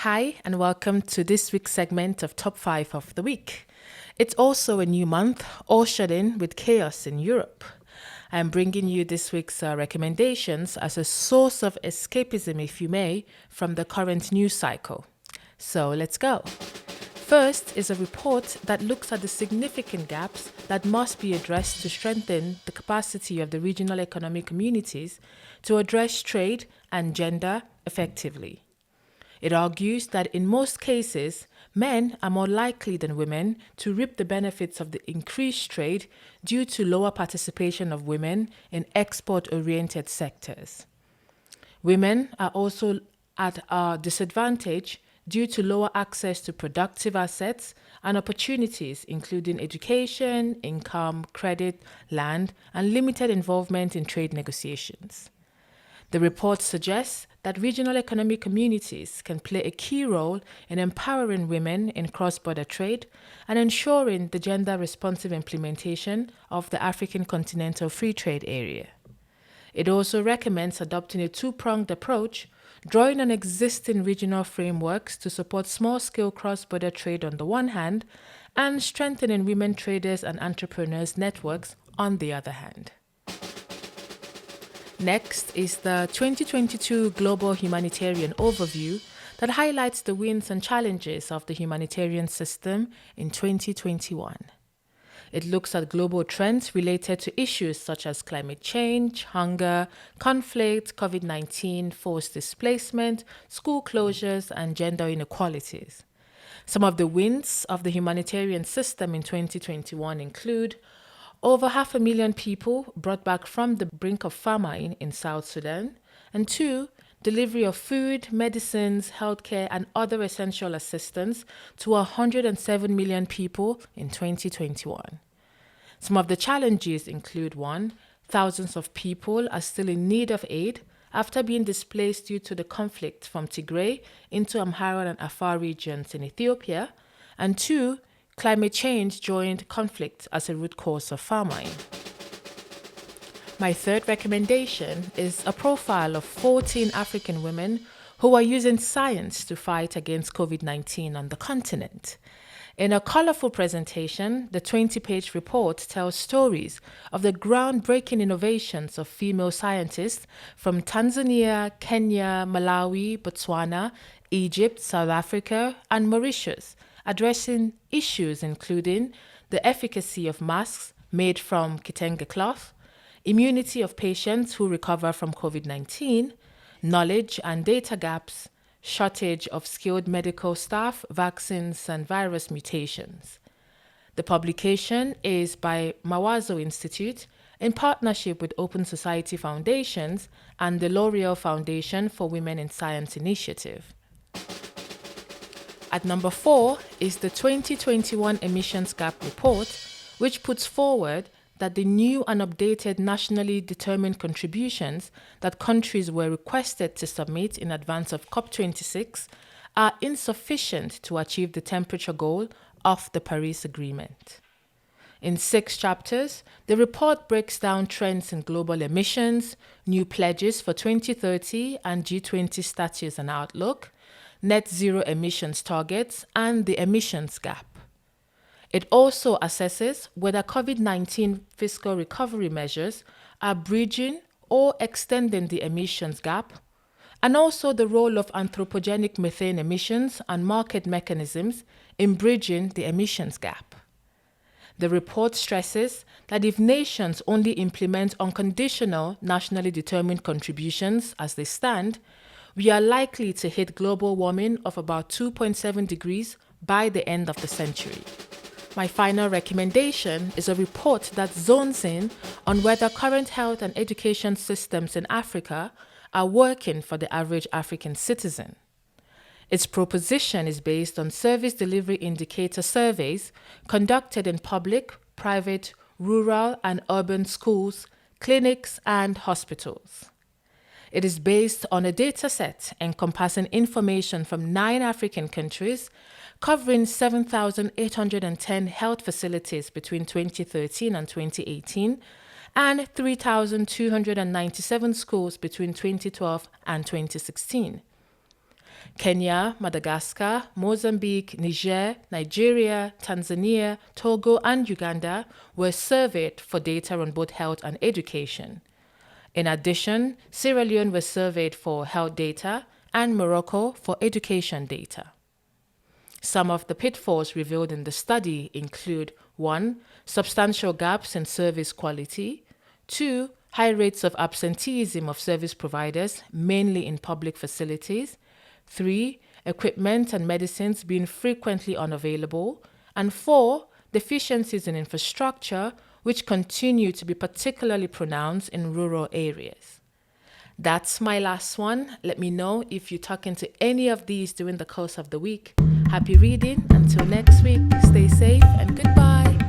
Hi, and welcome to this week's segment of Top 5 of the Week. It's also a new month, ushered in with chaos in Europe. I'm bringing you this week's recommendations as a source of escapism, if you may, from the current news cycle. So let's go. First is a report that looks at the significant gaps that must be addressed to strengthen the capacity of the regional economic communities to address trade and gender effectively. It argues that in most cases, men are more likely than women to reap the benefits of the increased trade due to lower participation of women in export-oriented sectors. Women are also at a disadvantage due to lower access to productive assets and opportunities, including education, income, credit, land, and limited involvement in trade negotiations. The report suggests that regional economic communities can play a key role in empowering women in cross-border trade and ensuring the gender-responsive implementation of the African Continental Free Trade Area. It also recommends adopting a two-pronged approach, drawing on existing regional frameworks to support small-scale cross-border trade on the one hand, and strengthening women traders and entrepreneurs networks on the other hand. Next is the 2022 Global Humanitarian Overview that highlights the wins and challenges of the humanitarian system in 2021. It looks at global trends related to issues such as climate change, hunger, conflict, COVID-19, forced displacement, school closures, and gender inequalities. Some of the wins of the humanitarian system in 2021 include over 500,000 people brought back from the brink of famine in South Sudan, and 2, delivery of food, medicines, healthcare, and other essential assistance to 107 million people in 2021. Some of the challenges include 1, thousands of people are still in need of aid after being displaced due to the conflict from Tigray into Amhara and Afar regions in Ethiopia, and 2, climate change joined conflict as a root cause of famine. My third recommendation is a profile of 14 African women who are using science to fight against COVID-19 on the continent. In a colorful presentation, the 20-page report tells stories of the groundbreaking innovations of female scientists from Tanzania, Kenya, Malawi, Botswana, Egypt, South Africa, and Mauritius, addressing issues including the efficacy of masks made from kitenge cloth, immunity of patients who recover from COVID-19, knowledge and data gaps, shortage of skilled medical staff, vaccines, and virus mutations. The publication is by Mawazo Institute in partnership with Open Society Foundations and the L'Oreal Foundation for Women in Science Initiative. At number 4 is the 2021 Emissions Gap Report, which puts forward that the new and updated nationally determined contributions that countries were requested to submit in advance of COP26 are insufficient to achieve the temperature goal of the Paris Agreement. In 6 chapters, the report breaks down trends in global emissions, new pledges for 2030 and G20 status and outlook, net zero emissions targets, and the emissions gap. It also assesses whether COVID-19 fiscal recovery measures are bridging or extending the emissions gap, and also the role of anthropogenic methane emissions and market mechanisms in bridging the emissions gap. The report stresses that if nations only implement unconditional nationally determined contributions as they stand, we are likely to hit global warming of about 2.7 degrees by the end of the century. My final recommendation is a report that zones in on whether current health and education systems in Africa are working for the average African citizen. Its proposition is based on service delivery indicator surveys conducted in public, private, rural, and urban schools, clinics, and hospitals. It is based on a data set encompassing information from 9 African countries, covering 7,810 health facilities between 2013 and 2018, and 3,297 schools between 2012 and 2016. Kenya, Madagascar, Mozambique, Niger, Nigeria, Tanzania, Togo, and Uganda were surveyed for data on both health and education. In addition, Sierra Leone was surveyed for health data and Morocco for education data. Some of the pitfalls revealed in the study include 1. Substantial gaps in service quality, 2. High rates of absenteeism of service providers, mainly in public facilities, 3. Equipment and medicines being frequently unavailable, and 4. Deficiencies in infrastructure, which continue to be particularly pronounced in rural areas. That's my last one. Let me know if you're talking to any of these during the course of the week. Happy reading. Until next week, stay safe and goodbye.